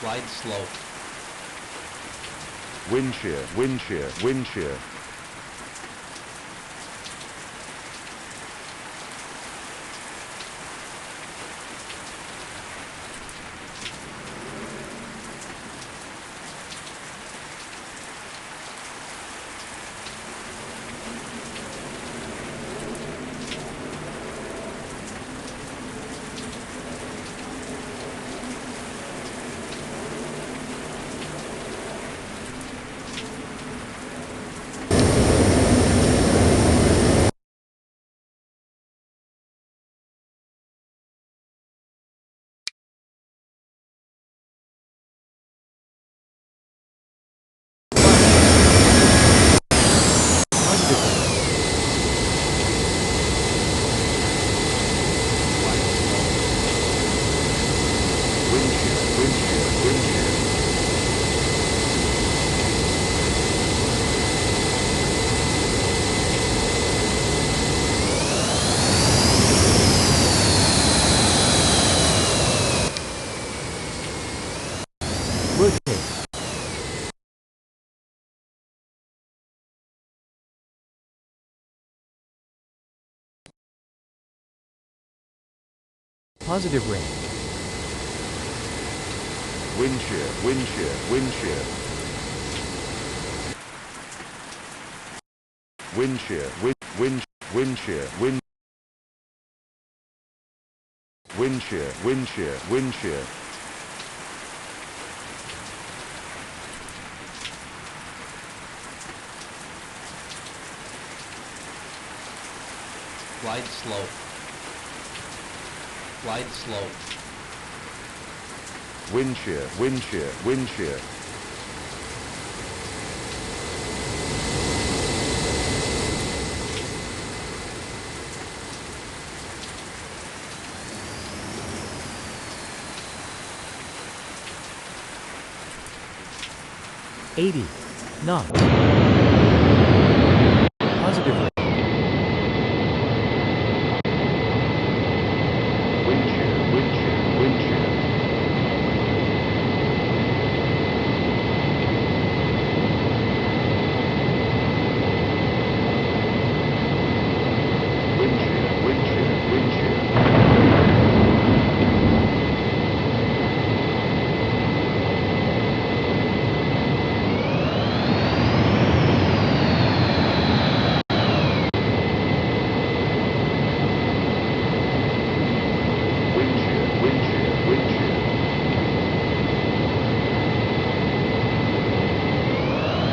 Glide slope. Wind shear, wind shear, wind shear. Rotate. Positive ring. Wind shear, wind shear, wind shear. Wind shear, wind shear, wind shear, wind shear, wind shear. Glide slope. Glide slope. Wind shear, wind shear, wind shear. $80 knots.